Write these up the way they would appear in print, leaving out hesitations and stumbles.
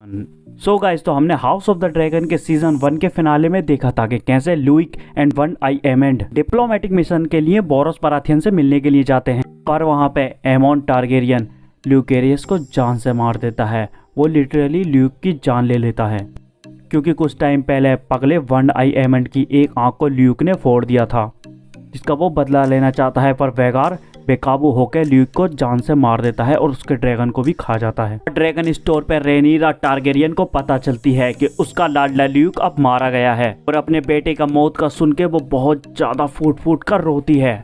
सो guys, तो हमने house of the dragon के सीजन 1 के फिनाले में देखा था कि कैसे Luke and one eye Aemond diplomatic mission के लिए बोरोस बराथियन से मिलने के लिए जाते हैं, पर वहां पे एमोन टारगेरियन ल्यूकेरियस को जान से मार देता है। वो लिटरली ल्यूक की जान ले लेता है, क्योंकि कुछ टाइम पहले पगले वन आई एमेंड की एक आंख को ल्यूक ने फोड़ दिया था, जिसका वो बदला लेना चाहता है। पर वेगार बेकाबू होकर ल्यूक को जान से मार देता है और उसके ड्रैगन को भी खा जाता है। ड्रैगन स्टोर पर रेनीरा टारगेरियन को पता चलती है कि उसका लाडला ल्यूक अब मारा गया है, और अपने बेटे का मौत का सुन के वो बहुत ज़्यादा फूट फूट कर रोती है,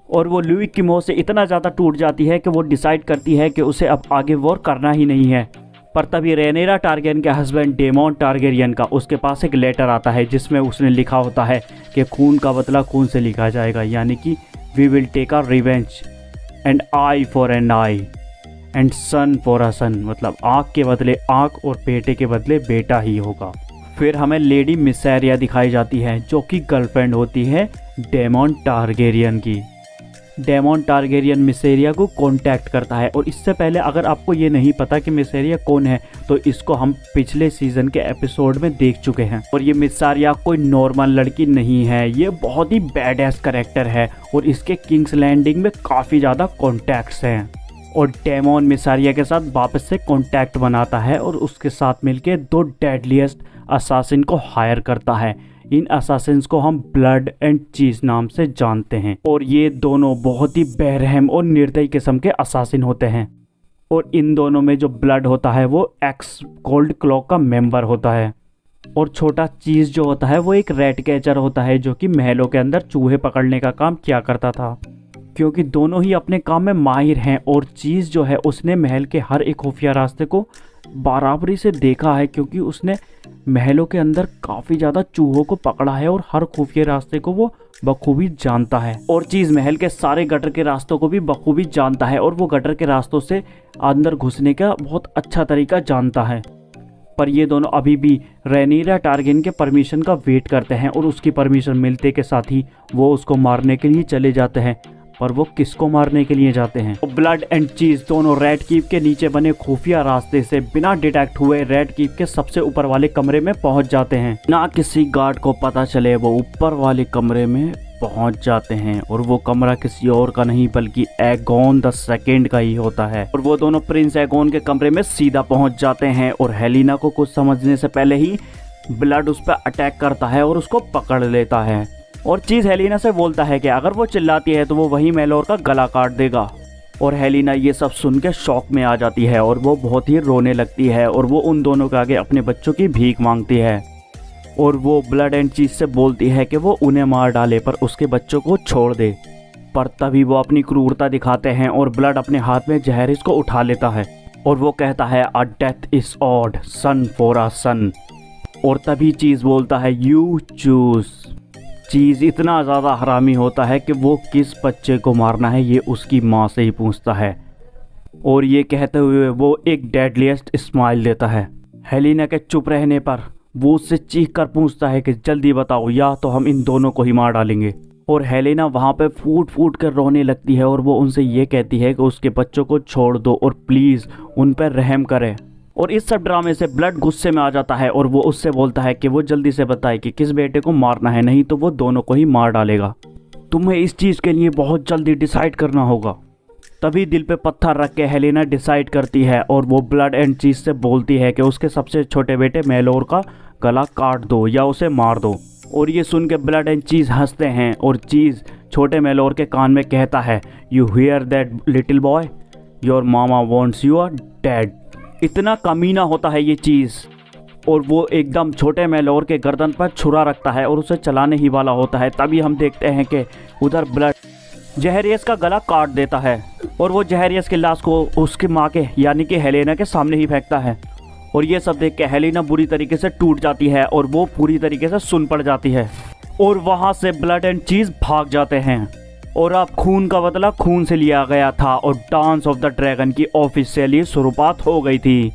और वो ल्यूक की मौत से इतना ज़्यादा टूट जाती है कि वो डिसाइड करती है कि उसे अब आगे वॉर करना ही नहीं है। पर तभी रेनेरा टारगेरियन के हस्बैंड डेमोन टारगेरियन का उसके पास एक लेटर आता है, जिसमें उसने लिखा होता है कि खून का बदला खून से लिखा जाएगा, यानी कि we will take a revenge and eye for an eye and son for a son, मतलब आँख के बदले आँख और बेटे के बदले बेटा ही होगा। फिर हमें लेडी मिसेरिया दिखाई जाती है, जो कि गर्लफ्रेंड होती है डेमोन टारगेरियन की। डेमोन टारगेरियन मिसेरिया को कांटेक्ट करता है, और इससे पहले अगर आपको ये नहीं पता कि मिसेरिया कौन है, तो इसको हम पिछले सीजन के एपिसोड में देख चुके हैं। और ये मिसेरिया कोई नॉर्मल लड़की नहीं है, ये बहुत ही बैडएस कैरेक्टर है, और इसके किंग्स लैंडिंग में काफ़ी ज़्यादा कॉन्टैक्ट्स हैं। और डेमोन मिसेरिया के साथ वापस से कॉन्टैक्ट बनाता है, और उसके साथ मिलके 2 डेडलीस्ट असासिन को हायर करता है। इन असासिन्स को हम ब्लड एंड चीज नाम से जानते हैं, और ये दोनों बहुत ही बेरहम और निर्दयी किस्म के असासिन होते हैं। और इन दोनों में जो ब्लड होता है वो एक्स गोल्ड क्लॉ का मेंबर होता है, और छोटा चीज जो होता है वो एक रैट कैचर होता है, जो कि महलों के अंदर चूहे पकड़ने का काम किया करता था। क्योंकि दोनों ही अपने काम में माहिर हैं, और चीज़ जो है उसने महल के हर एक खुफिया रास्ते को बराबरी से देखा है, क्योंकि उसने महलों के अंदर काफ़ी ज़्यादा चूहों को पकड़ा है, और हर खुफिया रास्ते को वो बखूबी जानता है। और चीज़ महल के सारे गटर के रास्तों को भी बखूबी जानता है, और वो गटर के रास्तों से अंदर घुसने का बहुत अच्छा तरीका जानता है। पर ये दोनों अभी भी रेनीरा टारगेरियन के परमिशन का वेट करते हैं, और उसकी परमिशन मिलते के साथ ही वो उसको मारने के लिए चले जाते हैं। पर वो किसको मारने के लिए जाते हैं? तो ब्लड एंड चीज दोनों रेड कीप के नीचे बने खुफिया रास्ते से बिना डिटेक्ट हुए रेड कीप के सबसे ऊपर वाले कमरे में पहुंच जाते हैं। ना किसी गार्ड को पता चले वो ऊपर वाले कमरे में पहुंच जाते हैं, और वो कमरा किसी और का नहीं बल्कि एगोन द सेकंड का ही होता है। और वो दोनों प्रिंस एगोन के कमरे में सीधा पहुंच जाते हैं, और हेलिना को कुछ समझने से पहले ही ब्लड उस पर अटैक करता है और उसको पकड़ लेता है। और चीज़ हेलिना से बोलता है कि अगर वो चिल्लाती है तो वो वही मेलोर का गला काट देगा। और हेलिना ये सब सुन के शॉक में आ जाती है, और वो बहुत ही रोने लगती है, और वो उन दोनों के आगे अपने बच्चों की भीख मांगती है। और वो ब्लड एंड चीज से बोलती है कि वो उन्हें मार डाले पर उसके बच्चों को छोड़ दे। पर तभी वो अपनी क्रूरता दिखाते हैं, और ब्लड अपने हाथ में जहरिस को उठा लेता है, और वो कहता है a death is owed son for a son. और तभी चीज़ बोलता है यू चूज। चीज़ इतना ज़्यादा हरामी होता है कि वो किस बच्चे को मारना है ये उसकी माँ से ही पूछता है, और ये कहते हुए वो एक डेडलीस्ट स्माइल देता है। हेलिना के चुप रहने पर वो उससे चीख कर पूछता है कि जल्दी बताओ, या तो हम इन दोनों को ही मार डालेंगे। और हेलिना वहाँ पे फूट फूट कर रोने लगती है, और वो उनसे ये कहती है कि उसके बच्चों को छोड़ दो और प्लीज़ उन पर रहम करें। और इस सब ड्रामे से ब्लड गुस्से में आ जाता है, और वो उससे बोलता है कि वो जल्दी से बताए कि किस बेटे को मारना है, नहीं तो वो दोनों को ही मार डालेगा। तुम्हें इस चीज़ के लिए बहुत जल्दी डिसाइड करना होगा। तभी दिल पे पत्थर रख के हेलिना डिसाइड करती है, और वो ब्लड एंड चीज़ से बोलती है कि उसके सबसे छोटे बेटे मेलोर का गला काट दो या उसे मार दो। और ये सुन के ब्लड एंड चीज़ हंसते हैं, और चीज़ छोटे मेलोर के कान में कहता है you hear that little boy, your mama wants you are dead. इतना कमीना होता है ये चीज़, और वो एकदम छोटे मेलोर के गर्दन पर छुरा रखता है और उसे चलाने ही वाला होता है। तभी हम देखते हैं कि उधर ब्लड जहरियस का गला काट देता है, और वो जहरियस की लाश को उसकी माँ के यानी कि हेलेना के सामने ही फेंकता है। और ये सब देख के हेलेना बुरी तरीके से टूट जाती है, और वो पूरी तरीके से सुन पड़ जाती है, और वहाँ से ब्लड एंड चीज़ भाग जाते हैं। और अब खून का बदला खून से लिया गया था, और डांस ऑफ द ड्रैगन की ऑफिशियली शुरुआत हो गई थी।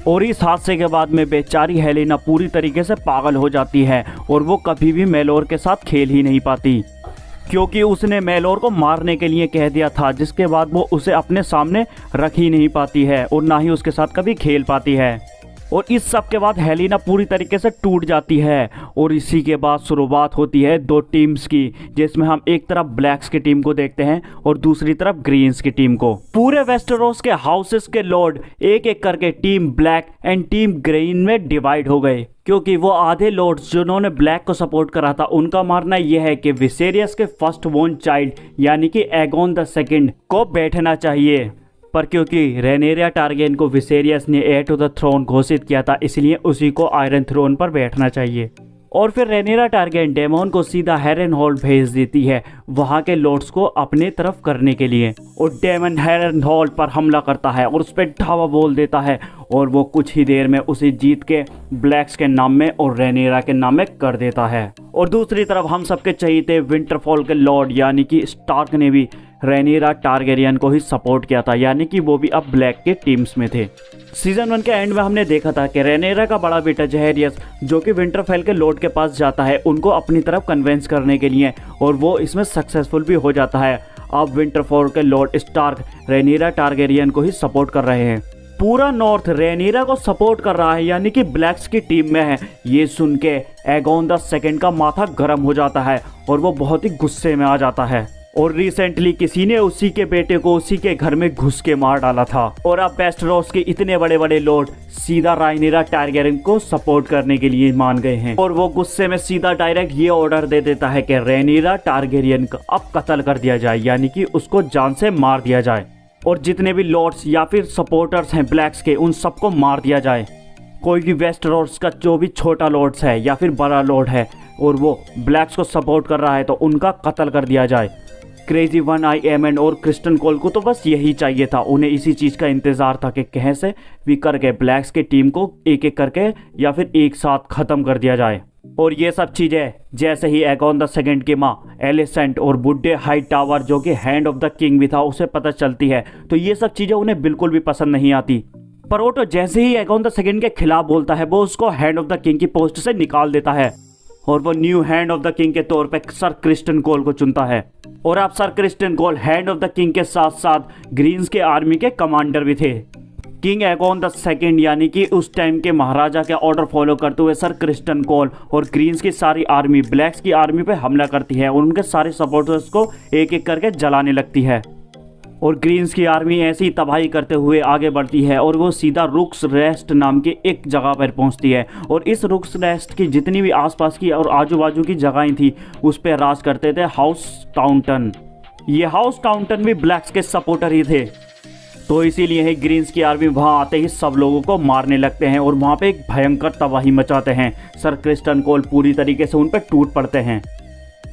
और इस हादसे के बाद में बेचारी हेलेना पूरी तरीके से पागल हो जाती है, और वो कभी भी मेलोर के साथ खेल ही नहीं पाती, क्योंकि उसने मेलोर को मारने के लिए कह दिया था, जिसके बाद वो उसे अपने सामने रख ही नहीं पाती है, और ना ही उसके साथ कभी खेल पाती है। और इस सब के बाद हेलिना पूरी तरीके से टूट जाती है और इसी के बाद शुरुआत होती है दो टीम्स की, जिसमें हम एक तरफ ब्लैक्स की टीम को देखते हैं और दूसरी तरफ ग्रीन्स की टीम को। पूरे वेस्टेरोस के हाउसेस के लॉर्ड एक एक करके team black and team green में डिवाइड हो गए, क्योंकि वो आधे लॉर्ड्स जिन्होंने ब्लैक को सपोर्ट करा था उनका मानना यह है कि विसेरियस के फर्स्ट बोर्न चाइल्ड यानी कि एगोन द सेकंड को बैठना चाहिए, पर क्योंकि रेनेरिया टारगेरियन को विसेरियस ने हेयर टू द थ्रोन घोषित किया था इसलिए उसी को आयरन थ्रोन पर बैठना चाहिए। और फिर रेनेरिया टारगेरियन डेमोन को सीधा हैरेनहोल्ड भेज देती है वहां के लॉर्ड्स को अपने तरफ करने के लिए, और डेमन हैरेनहोल्ड पर हमला करता है और उस पर ढावा बोल देता है और वो कुछ ही देर में उसे जीत के ब्लैक्स के नाम में और रेनेरिया के नाम में कर देता है। और दूसरी तरफ हम सबके चहीते विंटरफॉल के लॉर्ड यानी कि स्टार्क ने भी रेनेरिया टारगेरियन को ही सपोर्ट किया था, यानी कि वो भी अब ब्लैक के टीम्स में थे। सीजन 1 के एंड में हमने देखा था कि रेनेरिया का बड़ा बेटा जहेरियस जो कि विंटरफेल के लॉर्ड के पास जाता है उनको अपनी तरफ कन्विंस करने के लिए, और वो इसमें सक्सेसफुल भी हो जाता है। अब विंटरफॉल के लॉर्ड स्टार्क रेनेरिया टारगेरियन को ही सपोर्ट कर रहे हैं। पूरा नॉर्थ रेनेरिया को सपोर्ट कर रहा है यानी कि ब्लैक्स की टीम में है। ये सुन के एगोन द सेकंड का माथा गर्म हो जाता है और वो बहुत ही गुस्से में आ जाता है, और रिसेंटली किसी ने उसी के बेटे को उसी के घर में घुस के मार डाला था। और अब वेस्टेरोस के इतने बड़े बड़े लॉर्ड सीधा रेनेरिया टारगेरियन को सपोर्ट करने के लिए मान गए हैं, और वो गुस्से में सीधा डायरेक्ट ये ऑर्डर दे देता है कि रेनेरिया टारगेरियन का अब कत्ल कर दिया जाए, यानी कि उसको जान से मार दिया जाए, और जितने भी लॉर्ड्स या फिर सपोर्टर्स हैं ब्लैक्स के उन सबको मार दिया जाए। कोई भी वेस्टेरोस का जो भी छोटा लॉर्ड्स है या फिर बड़ा लॉर्ड है और वो ब्लैक्स को सपोर्ट कर रहा है तो उनका कत्ल कर दिया जाए। क्रेजी वन आई एमंड और क्रिस्टन कोल को तो बस यही चाहिए था, उन्हें इसी चीज़ का इंतज़ार था कि कैसे भी करके ब्लैक्स की टीम को एक एक करके या फिर एक साथ ख़त्म कर दिया जाए। और ये सब चीज़ें जैसे ही एगोन द सेकंड की माँ एलिसेंट और बुड्ढे हाई टावर जो कि हैंड ऑफ द किंग भी था उसे पता चलती है तो ये सब चीज़ें उन्हें बिल्कुल भी पसंद नहीं आती। पर वो तो जैसे ही एगोन द सेकंड के खिलाफ बोलता है वो उसको हैंड ऑफ द किंग की पोस्ट से निकाल देता है और वो new hand of the king के तौर पे सर क्रिस्टन कोल को चुनता है। और अब sir Criston Cole hand of the king के साथ साथ ग्रीन्स के आर्मी के कमांडर भी थे। किंग एगोन द सेकंड यानी कि उस टाइम के महाराजा के ऑर्डर फॉलो करते हुए सर क्रिस्टन कोल और ग्रीन्स की सारी आर्मी ब्लैक्स की आर्मी पे हमला करती है और उनके सारे सपोर्टर्स को एक एक करके जलाने लगती है। और ग्रीन्स की आर्मी ऐसी तबाही करते हुए आगे बढ़ती है और वो सीधा रुक्स रेस्ट नाम की एक जगह पर पहुंचती है, और इस रुक्स रेस्ट की जितनी भी आसपास की और आजू बाजू की जगहें थी उस पर राज करते थे हाउस टाउनटन। ये हाउस टाउनटन भी ब्लैक्स के सपोर्टर ही थे, तो इसीलिए ही ग्रीन्स की आर्मी वहां आते ही सब लोगों को मारने लगते हैं और वहां पे एक भयंकर तबाही मचाते हैं। सर क्रिस्टन कोल पूरी तरीके से उन पर टूट पड़ते हैं,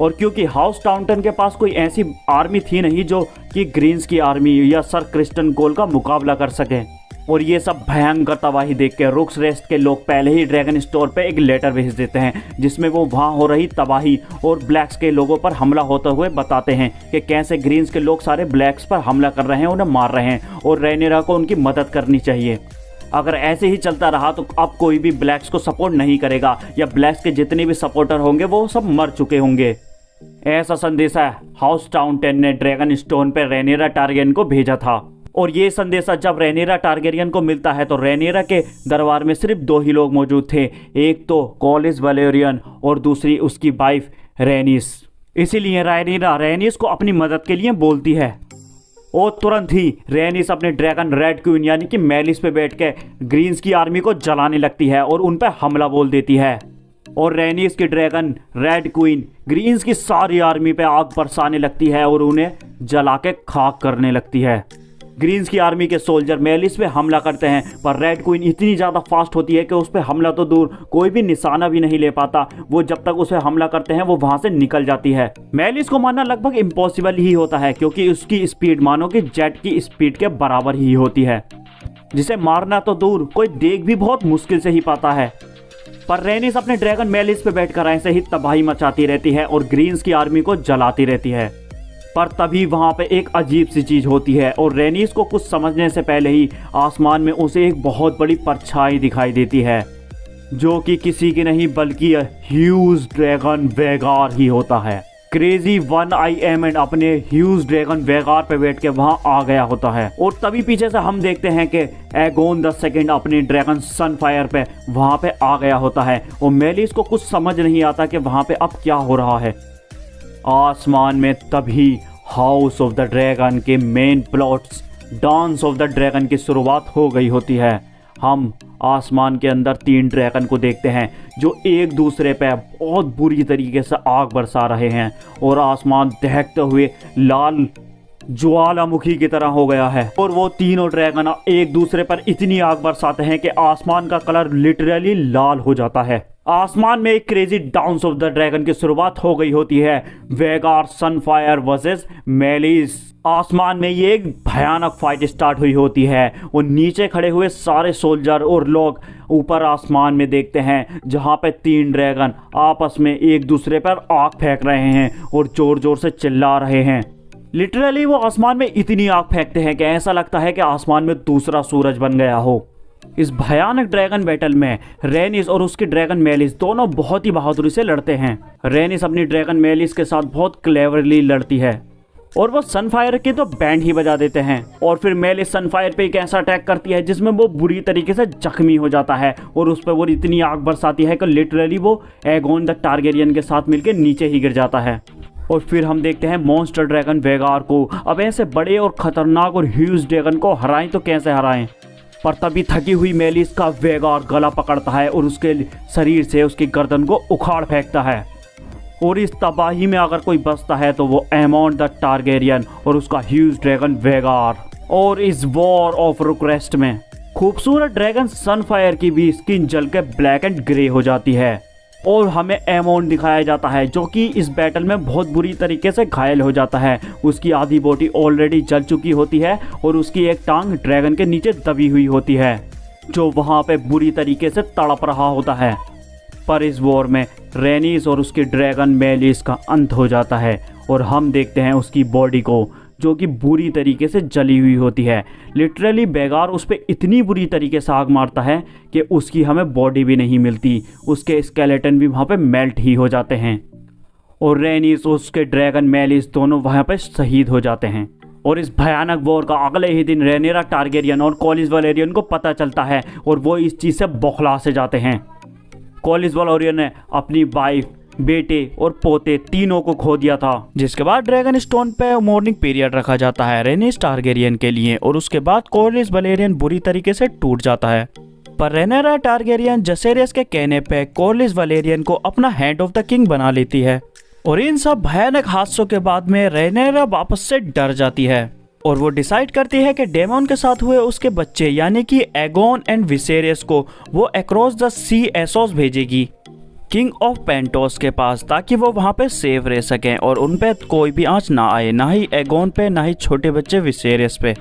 और क्योंकि हाउस टाउनटन के पास कोई ऐसी आर्मी थी नहीं जो कि ग्रीन्स की आर्मी या सर क्रिस्टन कोल का मुकाबला कर सके। और ये सब भयंकर तबाही देख के रुक्स रेस्ट के लोग पहले ही ड्रैगन स्टोर पे एक लेटर भेज देते हैं जिसमें वो वहाँ हो रही तबाही और ब्लैक्स के लोगों पर हमला होते हुए बताते हैं कि कैसे ग्रीन्स के लोग सारे ब्लैक्स पर हमला कर रहे हैं, उन्हें मार रहे हैं और रेनेरिया को उनकी मदद करनी चाहिए। अगर ऐसे ही चलता रहा तो अब कोई भी ब्लैक्स को सपोर्ट नहीं करेगा या ब्लैक्स के जितने भी सपोर्टर होंगे वो सब मर चुके होंगे। ऐसा संदेशा हाउस टाउनटन ने ड्रैगन स्टोन पर रेनेरिया टारगेरियन को भेजा था, और ये संदेशा जब रेनेरिया टारगेरियन को मिलता है तो रेनेरिया के दरबार में सिर्फ दो ही लोग मौजूद थे, एक तो कॉलिस वैलेरियन और दूसरी उसकी वाइफ रेनिस। इसीलिए रेनिस को अपनी मदद के लिए बोलती है और तुरंत ही रेनिस अपने ड्रैगन रेड क्वीन यानी कि मेलिस पे बैठ के ग्रीन्स की आर्मी को जलाने लगती है और उन पर हमला बोल देती है। और रेनिस की ड्रैगन रेड क्वीन ग्रीन्स की सारी आर्मी पे आग बरसाने लगती है और उन्हें जला के खाक करने लगती है। ग्रीन्स की आर्मी के सोल्जर मेलिस पे हमला करते हैं, पर रेड क्वीन इतनी ज़्यादा फास्ट होती है कि उस पर हमला तो दूर कोई भी निशाना भी नहीं ले पाता। वो जब तक उस पर हमला करते हैं वो वहाँ से निकल जाती है। मेलिस को मारना लगभग इम्पॉसिबल ही होता है क्योंकि उसकी स्पीड मानो कि जेट की स्पीड के बराबर ही होती है, जिसे मारना तो दूर कोई देख भी बहुत मुश्किल से ही पाता है। पर रेनिस अपने ड्रैगन मेलिस पे बैठकर ऐसे ही तबाही मचाती रहती है और ग्रीन्स की आर्मी को जलाती रहती है। पर तभी वहां पे एक अजीब सी चीज होती है और रेनिस को कुछ समझने से पहले ही आसमान में उसे एक बहुत बड़ी परछाई दिखाई देती है जो कि किसी की नहीं बल्कि ह्यूज ड्रैगन वेगार ही होता है। क्रेजी वन आई एमेंड अपने ह्यूज ड्रैगन वेगार पे बैठ के वहां आ गया होता है और तभी पीछे से हम देखते हैं कि एगोन द सेकंड अपने ड्रैगन सनफायर पे वहां पे आ गया होता है और मेलिस को कुछ समझ नहीं आता कि वहां पे अब क्या हो रहा है। आसमान में तभी हाउस ऑफ द ड्रैगन के main plots dance of the dragon की शुरुआत हो गई होती है। हम आसमान के अंदर 3 ड्रैगन को देखते हैं जो एक दूसरे पे बहुत बुरी तरीके से आग बरसा रहे हैं और आसमान दहकते हुए लाल ज्वालामुखी की तरह हो गया है और वो तीनों ड्रैगन एक दूसरे पर इतनी आग बरसाते हैं कि आसमान का कलर लिटरली लाल हो जाता है। आसमान में एक crazy dance of the dragon की शुरुआत हो गई होती है। वेगार सनफायर वर्सेस मेलिस। आसमान में ये एक भयानक फाइट स्टार्ट हुई होती है और नीचे खड़े हुए सारे सोल्जर और लोग ऊपर आसमान में देखते हैं जहां पे 3 ड्रैगन आपस में एक दूसरे पर आग फेंक रहे हैं और जोर जोर से चिल्ला रहे हैं। लिटरली वो आसमान में इतनी आग फेंकते हैं कि ऐसा लगता है कि आसमान में दूसरा सूरज बन गया हो। इस भयानक ड्रैगन बैटल में रेनिस और उसके ड्रैगन मेलिस दोनों बहुत ही बहादुरी से लड़ते हैं। रेनिस अपनी ड्रैगन मेलिस के साथ बहुत क्लेवरली लड़ती है और वो सनफायर की तो बैंड ही बजा देते हैं और फिर मेलिस सनफायर पे एक ऐसा अटैक करती है जिसमें वो बुरी तरीके से जख्मी हो जाता है और उस पर वो इतनी आग बरसाती है कि लिटरली वो एगोन द टारगेरियन के साथ मिलकर नीचे ही गिर जाता है। और फिर हम देखते हैं मॉन्स्टर ड्रैगन वेगार को। अब ऐसे बड़े और खतरनाक और ह्यूज ड्रैगन को हराएं तो कैसे हराएं, पर तभी थकी हुई मेलिस का वेगार गला पकड़ता है और उसके शरीर से उसकी गर्दन को उखाड़ फेंकता है और इस तबाही में अगर कोई बचता है तो वो एमोन द टारगेरियन और उसका ह्यूज ड्रैगन वेगार। और इस वॉर ऑफ रुक्रेस्ट में खूबसूरत ड्रैगन सनफायर की भी स्किन जल के ब्लैक एंड ग्रे हो जाती है और हमें एमोन दिखाया जाता है जो कि इस बैटल में बहुत बुरी तरीके से घायल हो जाता है। उसकी आधी बॉडी ऑलरेडी जल चुकी होती है और उसकी एक टांग ड्रैगन के नीचे दबी हुई होती है जो वहां पे बुरी तरीके से तड़प रहा होता है। पर इस वॉर में रेनिस और उसकी ड्रैगन मेलिस का अंत हो जाता है और हम देखते हैं उसकी बॉडी को जो कि बुरी तरीके से जली हुई होती है। लिटरली वेगार उस पर इतनी बुरी तरीके से आग मारता है कि उसकी हमें बॉडी भी नहीं मिलती, उसके स्केलेटन भी वहाँ पे मेल्ट ही हो जाते हैं और रेनिस और उसके ड्रैगन मेलिस दोनों वहाँ पे शहीद हो जाते हैं। और इस भयानक वॉर का अगले ही दिन रेनेरा टारगेरियन और कॉलिस वलेरियन को पता चलता है और वो इस चीज़ से बौखला से जाते हैं। कॉलिस वलेरियन ने अपनी वाइफ, बेटे और पोते तीनों को खो दिया था, जिसके बाद ड्रैगन स्टोन पे मॉर्निंग पीरियड रखा जाता है रेनिस टारगेरियन के लिए और उसके बाद कॉलिस वलेरियन बुरी तरीके से टूट जाता है। पर रेनेरा टारगेरियन जसेरियस के कहने पे कॉलिस वलेरियन को अपना हैंड ऑफ द किंग बना लेती है और इन सब भयानक हादसों के बाद में रेनेरा वापस से डर जाती है और वो डिसाइड करती है कि डेमोन के साथ हुए उसके बच्चे यानी कि एगोन एंड विसेरियस को वो अक्रॉस द सी एसोस भेजेगी किंग ऑफ पेंटोस के पास ताकि वो वहाँ पे सेफ रह सकें और उन पे कोई भी आंच ना आए, ना ही एगोन पे ना ही छोटे बच्चे विसेरियस पे।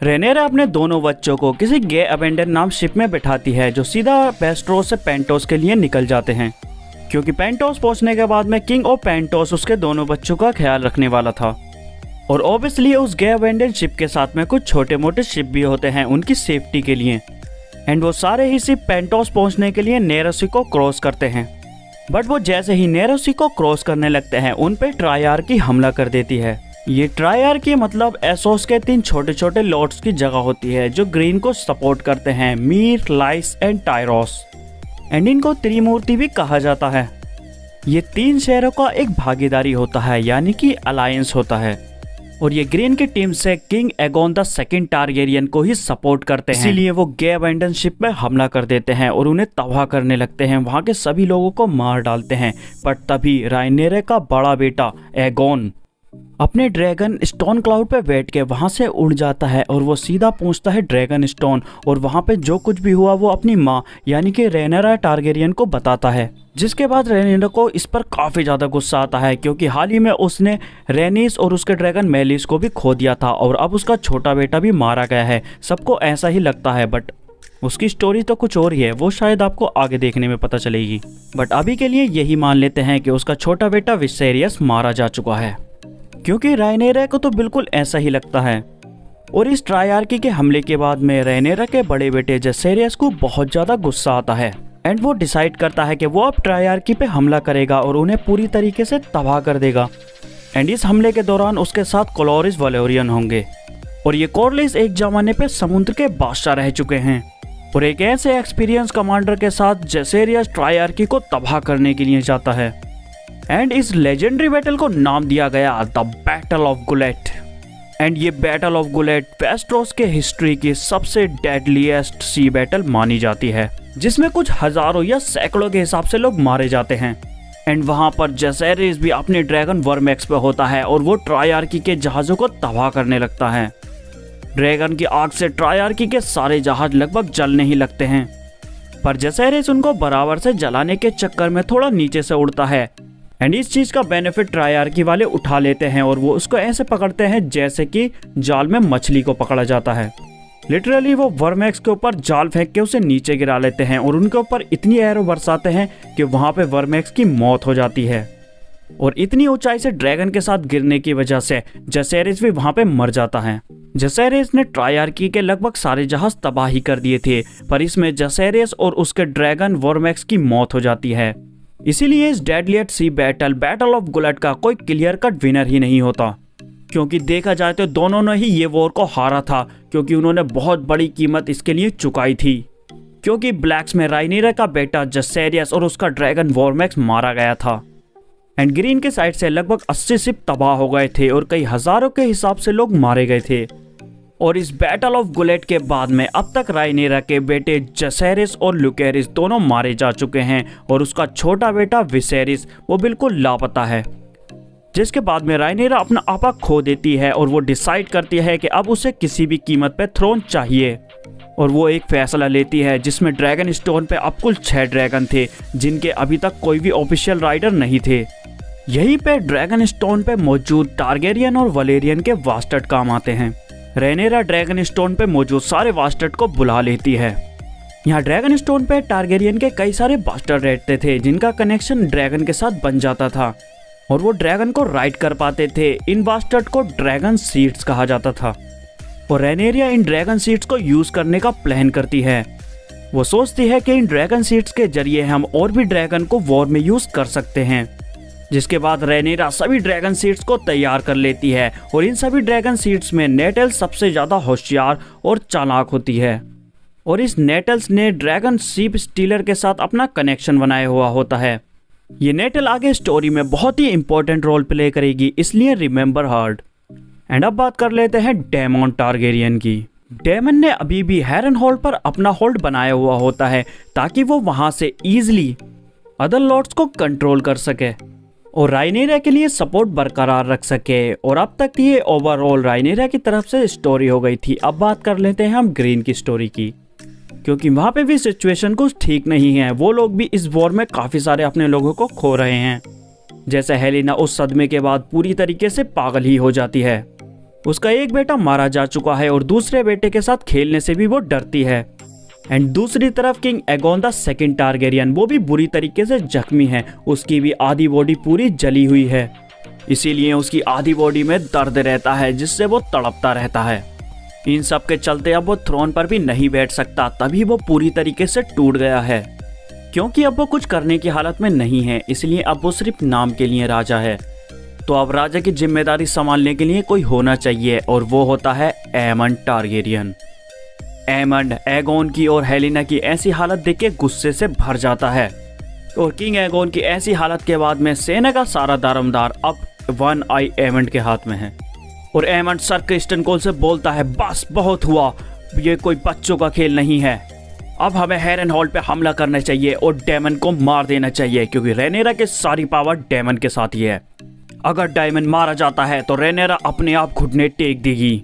रेनेरा अपने दोनों बच्चों को किसी गे अबेंडन नाम शिप में बिठाती है जो सीधा वेस्टरोस से पेंटोस के लिए निकल जाते हैं क्योंकि पेंटोस पहुंचने के बाद में किंग ऑफ पेंटोस उसके दोनों बच्चों का ख्याल रखने वाला था और ऑब्वियसली उस गे अबेंडन शिप के साथ में कुछ छोटे मोटे शिप भी होते हैं उनकी सेफ्टी के लिए एंड वो सारे ही शिप पेंटोस पहुंचने के लिए नेरोसी को क्रॉस करते हैं। बट वो जैसे ही नेरोसी को क्रॉस करने लगते हैं उन पे ट्रायार्की हमला कर देती है। ये ट्रायार्की मतलब एसोस के 3 छोटे छोटे लॉर्ड्स की जगह होती है जो ग्रीन को सपोर्ट करते हैं, मीर, लाइस एंड टायरोस एंड इनको त्रिमूर्ति भी कहा जाता है। ये 3 शहरों का एक भागीदारी होता है यानी कि अलायंस होता है और ये ग्रीन की टीम से king Aegon the second Targaryen को ही सपोर्ट करते हैं, इसीलिए वो गे अबेंडन शिप में हमला कर देते हैं और उन्हें तबाह करने लगते हैं, वहां के सभी लोगों को मार डालते हैं। पर तभी रायनेरे का बड़ा बेटा एगोन अपने ड्रैगन स्टोन क्लाउड पे बैठ के वहां से उड़ जाता है और वो सीधा पहुंचता है ड्रैगन स्टोन और वहां पे जो कुछ भी हुआ वो अपनी माँ यानी कि रेनेरा टारगेरियन को बताता है, जिसके बाद रेनेरा को इस पर काफ़ी ज़्यादा गुस्सा आता है क्योंकि हाल ही में उसने रेनिस और उसके ड्रैगन मेलिस को भी खो दिया था और अब उसका छोटा बेटा भी मारा गया है। सबको ऐसा ही लगता है बट उसकी स्टोरी तो कुछ और ही है, वो शायद आपको आगे देखने में पता चलेगी। बट अभी के लिए यही मान लेते हैं कि उसका छोटा बेटा विसेरियस मारा जा चुका है क्योंकि रायनेरा को तो बिल्कुल ऐसा ही लगता है। और इस ट्रायार्की के हमले के बाद में रेनेरा के बड़े बेटे जसेरियस को बहुत ज़्यादा गुस्सा आता है एंड वो डिसाइड करता है कि वो अब ट्रायआर्की पे हमला करेगा और उन्हें पूरी तरीके से तबाह कर देगा। एंड इस हमले के दौरान उसके साथ कोलोरिस वैलोरियन होंगे और ये कोरलिस एक जमाने पे समुद्र के बादशाह रह चुके हैं और एक ऐसे एक्सपीरियंस कमांडर के साथ जसेरियस ट्रायआर्की को तबाह करने के लिए जाता है। एंड इस लेजेंडरी बैटल को नाम दिया गया the battle of gullet. And ये बैटल ऑफ गुलेट वेस्टरोस के हिस्ट्री की सबसे डेडलीस्ट सी बैटल मानी जाती है, जिसमें कुछ हजारों या सैकड़ों के हिसाब से लोग मारे जाते हैं। एंड वहां पर जसेरियस भी अपने ड्रैगन वर्मेक्स पे होता है और वो ट्रायआर्की के जहाज़ों को तबाह करने लगता है। ड्रैगन की आग से ट्रायआर्की के सारे जहाज लगभग जलने ही लगते हैं, पर जसेरियस उनको बराबर से जलाने के चक्कर में थोड़ा नीचे से उड़ता है। एंड इस चीज़ का बेनिफिट ट्रायआर्की वाले उठा लेते हैं और वो उसको ऐसे पकड़ते हैं जैसे कि जाल में मछली को पकड़ा जाता है। लिटरली वो वर्मेक्स के ऊपर जाल फेंक के उसे नीचे गिरा लेते हैं और उनके ऊपर इतनी एरो बरसाते हैं कि वहाँ पे वर्मेक्स की मौत हो जाती है। और इतनी ऊंचाई से ड्रैगन के साथ गिरने की वजह से जसेरियस भी वहाँ पे मर जाता है। जसेरियस ने ट्रायआर्की के लगभग सारे जहाज तबाही कर दिए थे, पर इसमें जसेरियस और उसके ड्रैगन वर्मेक्स की मौत हो जाती है। इसीलिए इस deadliest sea battle of Gullet का कोई क्लियर कट विनर ही नहीं होता, क्योंकि देखा जाए तो दोनों ने ही ये वॉर को हारा था, क्योंकि उन्होंने बहुत बड़ी कीमत इसके लिए चुकाई थी। क्योंकि ब्लैक्स में राइनीरा का बेटा जसेरियस और उसका ड्रैगन वर्मेक्स मारा गया था। एंड ग्रीन के साइड से लगभग 80 शिप तबाह हो गए थे और कई हजारों के हिसाब से लोग मारे गए थे। और इस बैटल ऑफ गुलेट के बाद में अब तक राइनीरा के बेटे जसेरियस और लुकेरिस दोनों मारे जा चुके हैं और उसका छोटा बेटा विसेरिस वो बिल्कुल लापता है। जिसके बाद में राइनीरा अपना आपा खो देती है और वो डिसाइड करती है कि अब उसे किसी भी कीमत पे थ्रोन चाहिए। और वो एक फैसला लेती है जिसमें ड्रैगन स्टोन पे अब कुल 6 ड्रैगन थे, जिनके अभी तक कोई भी ऑफिशियल राइडर नहीं थे। यहीं पे ड्रैगन स्टोन पे मौजूद टारगेरियन और वलेरियन के वास्टर्ड काम आते हैं। रेनेरा ड्रैगन स्टोन पे मौजूद सारे वास्टर्ड को बुला लेती है। यहाँ ड्रैगन स्टोन पे टारगेरियन के कई सारे बास्टर्ड रहते थे, जिनका कनेक्शन ड्रैगन के साथ बन जाता था और वो ड्रैगन को राइड कर पाते थे। इन बास्टर्ड को ड्रैगन सीड्स कहा जाता था और रेनेरिया इन ड्रैगन सीड्स को यूज करने का प्लान करती है। वो सोचती है कि इन ड्रैगन सीड्स के जरिए हम और भी ड्रैगन को वॉर में यूज कर सकते हैं। जिसके बाद रेनेरा सभी ड्रैगन सीड्स को तैयार कर लेती है और इन सभी ड्रैगन सीड्स में नेटल्स सबसे ज्यादा होशियार और चालाक होती है। और इस नेटल्स ने ड्रैगन शीप स्टीलर के साथ अपना कनेक्शन बनाया हुआ होता है। ये नेटल आगे स्टोरी में बहुत ही इंपॉर्टेंट रोल प्ले करेगी, इसलिए रिमेंबर हर्ड। एंड अब बात कर लेते हैं डेमन टारगेरियन की। डेमन ने अभी भी हैरनहोल्ड पर अपना होल्ड बनाया हुआ होता है ताकि वो वहां से इजीली अदर लॉर्ड्स को कंट्रोल कर सके और राइनेरा के लिए सपोर्ट बरकरार रख सके। और अब तक ये ओवरऑल राइनेरा की तरफ से स्टोरी हो गई थी। अब बात कर लेते हैं हम ग्रीन की स्टोरी की, क्योंकि वहाँ पे भी सिचुएशन कुछ ठीक नहीं है। वो लोग भी इस वॉर में काफ़ी सारे अपने लोगों को खो रहे हैं। जैसे हेलेना उस सदमे के बाद पूरी तरीके से पागल ही हो जाती है। उसका एक बेटा मारा जा चुका है और दूसरे बेटे के साथ खेलने से भी वो डरती है। एंड दूसरी तरफ king Aegon the second Targaryen वो भी बुरी तरीके से जख्मी है। उसकी भी आधी बॉडी पूरी जली हुई है, इसीलिए उसकी आधी बॉडी में दर्द रहता है जिससे वो तड़पता रहता है। इन सब के चलते अब वो थ्रोन पर भी नहीं बैठ सकता, तभी वो पूरी तरीके से टूट गया है। क्योंकि अब वो कुछ करने की हालत में नहीं है, इसलिए अब वो सिर्फ नाम के लिए राजा है। तो अब राजा की जिम्मेदारी संभालने के लिए कोई होना चाहिए और वो होता है एमंड टारगेरियन। एमंड एगोन की और हेलेना की ऐसी हालत देख के गुस्से से भर जाता है और किंग एगोन की ऐसी हालत के बाद में सेना का सारा दारोमदार अब वन आई एमंड के हाथ में है। और एमंड सर क्रिस्टन कोल से बोलता है, बस बहुत हुआ, ये कोई बच्चों का खेल नहीं है। अब हमें हैरनहोल्ड पे हमला करना चाहिए और डेमन को मार देना चाहिए, क्योंकि रेनेरा की सारी पावर डेमन के साथ ही है। अगर डेमन मारा जाता है तो रेनेरा अपने आप घुटने टेक देगी।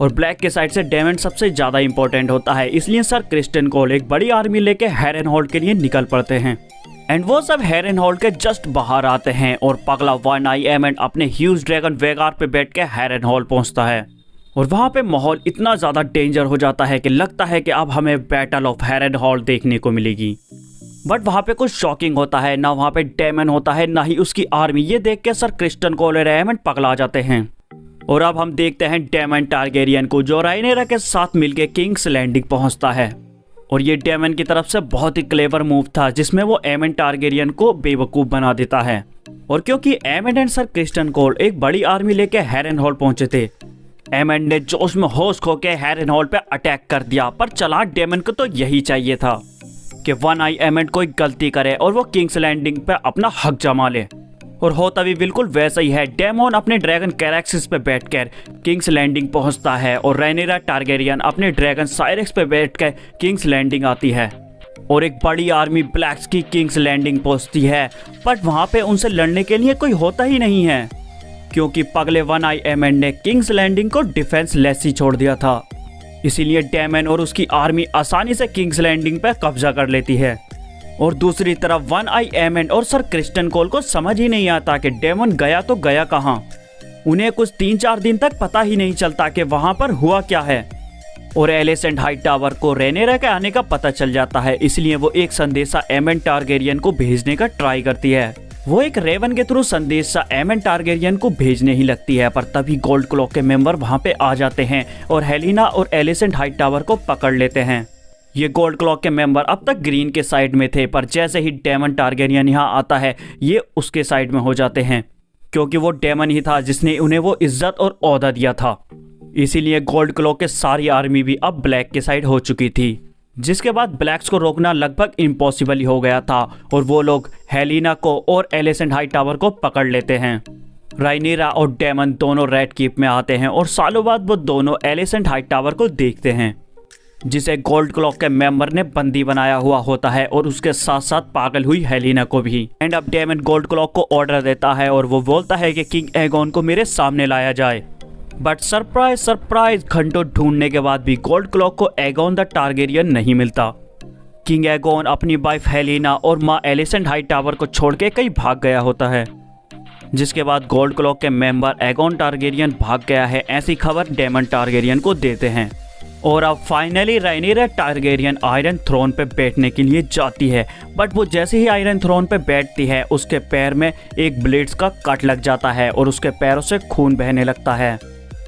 और ब्लैक के साइड से डेमन सबसे ज्यादा इंपॉर्टेंट होता है, इसलिए सर क्रिस्टन कोल एक बड़ी आर्मी लेके हैरनहोल्ड के लिए निकल पड़ते हैं। एंड वो सब हैरनहोल्ड के जस्ट बाहर आते हैं और पगला वन आई एमंड अपने ह्यूज ड्रैगन वेगार पे बैठ के हैरनहोल्ड पहुंचता है। और वहां पे माहौल इतना ज्यादा डेंजर हो जाता है कि लगता है कि अब हमें बैटल ऑफ हैरनहोल्ड देखने को मिलेगी। बट वहां पे कुछ शॉकिंग होता है, ना वहां पे डेमन होता है ना ही उसकी आर्मी। ये देख के सर क्रिस्टन कोल और एमंड पगला जाते हैं। और अब हम देखते हैं डेमन टारगेरियन को, जो राइनेरा के साथ मिलके किंग्स लैंडिंग पहुंचता है। और ये डेमन की तरफ से बहुत ही क्लेवर मूव था जिसमें वो एमन टारगेरियन को बेवकूफ़ बना देता है। और क्योंकि एमन एंड सर क्रिस्टन कोल एक बड़ी आर्मी लेके हैरेनहॉल पहुंचे थे, एमन ने जोश में होश खो के हैरेनहॉल पे अटैक कर दिया। पर चालाक डेमन को तो यही चाहिए था कि वन आई एमन कोई गलती करे और वो किंग्स लैंडिंग पे अपना हक जमा ले। और हो तभी बिल्कुल वैसा ही है। डेमन अपने ड्रैगन कैरेक्सिस पे बैठकर किंग्स लैंडिंग पहुंचता है और रेनेरा टारगेरियन अपने ड्रैगन साइरेक्स पे बैठकर किंग्स लैंडिंग आती है और एक बड़ी आर्मी ब्लैक्स की किंग्स लैंडिंग पहुंचती है। बट वहां पे उनसे लड़ने के लिए कोई होता ही नहीं है क्योंकि पगले वन आई एमन ने किंग्स लैंडिंग को डिफेंस लेस ही छोड़ दिया था। इसीलिए डेमन और उसकी आर्मी आसानी से किंग्स लैंडिंग पर कब्जा कर लेती है। और दूसरी तरफ वन आई एमन और सर क्रिस्टन कोल को समझ ही नहीं आता कि डेमन गया तो गया कहाँ। उन्हें कुछ 3-4 दिन तक पता ही नहीं चलता कि वहां पर हुआ क्या है। और एलिसेंट हाई टावर को रेनेरा के आने का पता चल जाता है, इसलिए वो एक संदेशा एमन टारगेरियन को भेजने का ट्राई करती है। वो एक रेवन के थ्रू संदेशा एमन टारगेरियन को भेजने ही लगती है। पर तभी गोल्ड क्लॉक के मेंबर वहां पे आ जाते हैं और हेलिना और एलिसेंट हाई टावर को पकड़ लेते हैं। ये गोल्ड क्लॉक के मेंबर अब तक ग्रीन के साइड में थे, पर जैसे ही डेमन टारगेरियन यहाँ आता है ये उसके साइड में हो जाते हैं क्योंकि वो डेमन ही था जिसने उन्हें वो इज्जत और ओहदा दिया था। इसीलिए गोल्ड क्लॉक के सारी आर्मी भी अब ब्लैक के साइड हो चुकी थी, जिसके बाद ब्लैक्स को रोकना लगभग इम्पॉसिबल ही हो गया था और वो लोग हेलिना को और एलिसेंट हाई टावर को पकड़ लेते हैं। राइनेरा और डेमन दोनों रेड कीप में आते हैं और सालों बाद वो दोनों एलिसेंट हाई टावर को देखते हैं जिसे गोल्ड क्लॉक के मेंबर ने बंदी बनाया हुआ होता है और उसके साथ साथ पागल हुई हेलिना को भी। एंड अब डेमन गोल्ड क्लॉक को ऑर्डर देता है और वो बोलता है कि किंग एगोन को मेरे सामने लाया जाए। बट सरप्राइज सरप्राइज, घंटों ढूंढने के बाद भी गोल्ड क्लॉक को एगोन द टारगेरियन नहीं मिलता। किंग एगोन अपनी वाइफ हेलिना और माँ एलिसेंट हाई टावर को छोड़ के कहीं भाग गया होता है, जिसके बाद गोल्ड क्लॉक के मेंबर एगोन टारगेरियन भाग गया है ऐसी खबर डेमन टारगेरियन को देते हैं। और अब फाइनली राइनेरा टारगेरियन आयरन थ्रोन पे बैठने के लिए जाती है। बट वो जैसे ही आयरन थ्रोन पे बैठती है उसके पैर में एक ब्लेड्स का कट लग जाता है और उसके पैरों से खून बहने लगता है।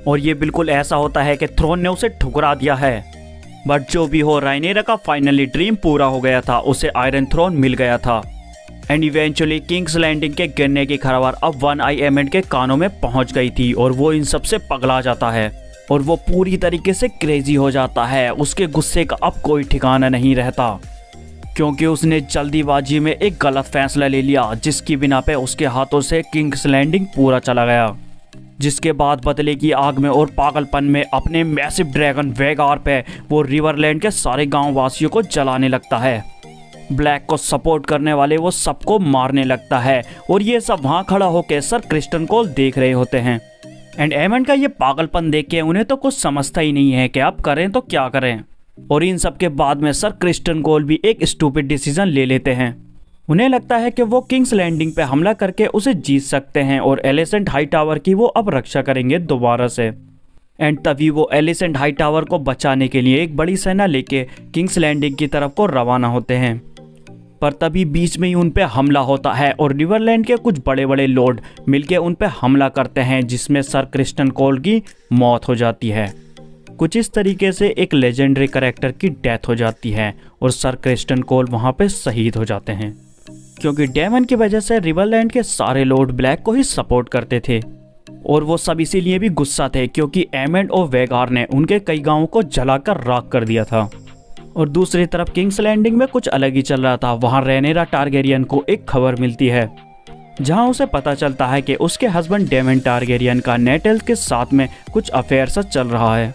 और ये बिल्कुल ऐसा होता है कि थ्रोन ने उसे ठुकरा दिया है। बट जो भी हो, राइनेरा का फाइनली ड्रीम पूरा हो गया था, उसे आयरन थ्रोन मिल गया था। एंड इवेंचुअली किंग्स लैंडिंग के गिरने की खबर अब वन आई एमन के कानों में पहुंच गई थी और वो इन सबसे पगला जाता है और वो पूरी तरीके से क्रेजी हो जाता है। उसके गुस्से का अब कोई ठिकाना नहीं रहता क्योंकि उसने जल्दीबाजी में एक गलत फैसला ले लिया जिसकी बिना पे उसके हाथों से किंग्स लैंडिंग पूरा चला गया। जिसके बाद बदले की आग में और पागलपन में अपने मैसिव ड्रैगन वेगार पे वो रिवरलैंड के सारे गांव वासियों को जलाने लगता है। ब्लैक को सपोर्ट करने वाले वो सबको मारने लगता है और ये सब वहाँ खड़ा होकर सर क्रिस्टन कोल देख रहे होते हैं। एंड एमन का ये पागलपन देख के उन्हें तो कुछ समझता ही नहीं है कि अब करें तो क्या करें। और इन सब के बाद में सर क्रिस्टन कोल भी एक स्टूपिड डिसीजन ले लेते हैं। उन्हें लगता है कि वो किंग्स लैंडिंग पे हमला करके उसे जीत सकते हैं और एलिसेंट हाई टावर की वो अब रक्षा करेंगे दोबारा से। एंड तभी वो एलिसेंट हाई टावर को बचाने के लिए एक बड़ी सेना लेके किंग्स लैंडिंग की तरफ को रवाना होते हैं। पर तभी बीच में ही उन पे हमला होता है और रिवरलैंड के कुछ बड़े बड़े लॉर्ड मिलके उन पे हमला करते हैं जिसमें सर क्रिस्टन कोल की मौत हो जाती है। कुछ इस तरीके से एक लेजेंडरी कैरेक्टर की डेथ हो जाती है और सर क्रिस्टन कोल वहाँ पे शहीद हो जाते हैं क्योंकि डेमन की वजह से रिवरलैंड के सारे लॉर्ड ब्लैक को ही सपोर्ट करते थे और वो सब इसीलिए भी गुस्सा थे क्योंकि एमेंड और वेगार ने उनके कई गांवों को जलाकर राख कर दिया था। और दूसरी तरफ किंग्स लैंडिंग में कुछ अलग ही चल रहा था। वहाँ रेनेरा टारगेरियन को एक खबर मिलती है जहाँ उसे पता चलता है कि उसके हस्बैंड डेमन टारगेरियन का नेटल के साथ में कुछ अफेयर सा चल रहा है।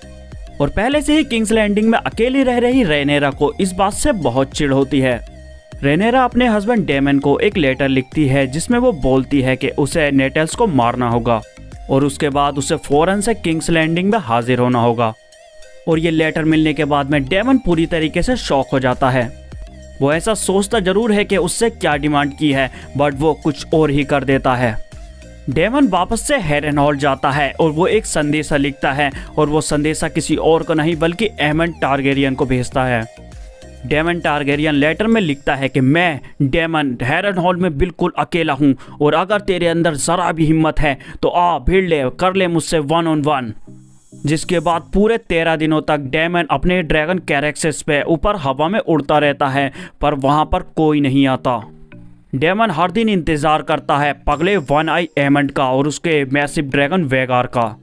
और पहले से ही किंग्स लैंडिंग में अकेली रह रही रेनेरा को इस बात से बहुत चिढ़ होती है। रेनेरा अपने हस्बैंड डेमन को एक लेटर लिखती है जिसमें वो बोलती है कि उसे नेटल्स को मारना होगा और उसके बाद उसे फौरन से किंग्स लैंडिंग में हाजिर होना होगा। और ये लेटर मिलने के बाद में डेमन पूरी तरीके से शॉक हो जाता है। वो ऐसा सोचता जरूर है कि उससे क्या डिमांड की है, बट वो कुछ और ही कर देता है। डेमन वापस से हैरेनहॉल जाता है और वो एक संदेशा लिखता है और वो संदेशा किसी और को नहीं बल्कि एमन टारगेरियन को भेजता है। डेमन टारगेरियन लेटर में लिखता है कि मैं डेमन हैरेनहॉल में बिल्कुल अकेला हूँ और अगर तेरे अंदर ज़रा भी हिम्मत है तो आ भिड़ ले, कर ले मुझसे 1-on-1। जिसके बाद पूरे 13 दिनों तक डेमन अपने ड्रैगन कैरेक्सिस पे ऊपर हवा में उड़ता रहता है, पर वहाँ पर कोई नहीं आता। डेमन हर दिन इंतज़ार करता है पगले वन आई एमंड का और उसके मैसिव ड्रैगन वेगार का।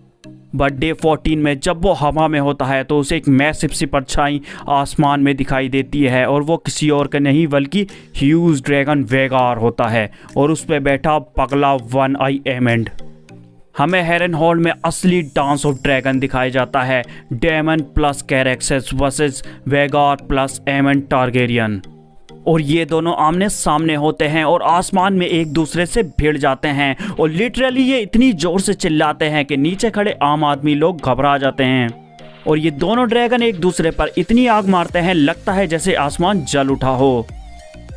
बट डे 14 में जब वो हवा में होता है तो उसे एक मैसिव सी परछाई आसमान में दिखाई देती है और वो किसी और का नहीं बल्कि ह्यूज ड्रैगन वेगार होता है और उस पर बैठा पगला वन आई एमंड। हमें हेरन हॉल में असली डांस ऑफ ड्रैगन दिखाया जाता है, Daemon plus Caraxes versus Vhagar plus Aemond Targaryen. और ये दोनों आमने सामने होते हैं और आसमान में एक दूसरे से भिड़ जाते हैं और लिटरली ये इतनी जोर से चिल्लाते हैं कि नीचे खड़े आम आदमी लोग घबरा जाते हैं। और ये दोनों ड्रैगन एक दूसरे पर इतनी आग मारते हैं लगता है जैसे आसमान जल उठा हो।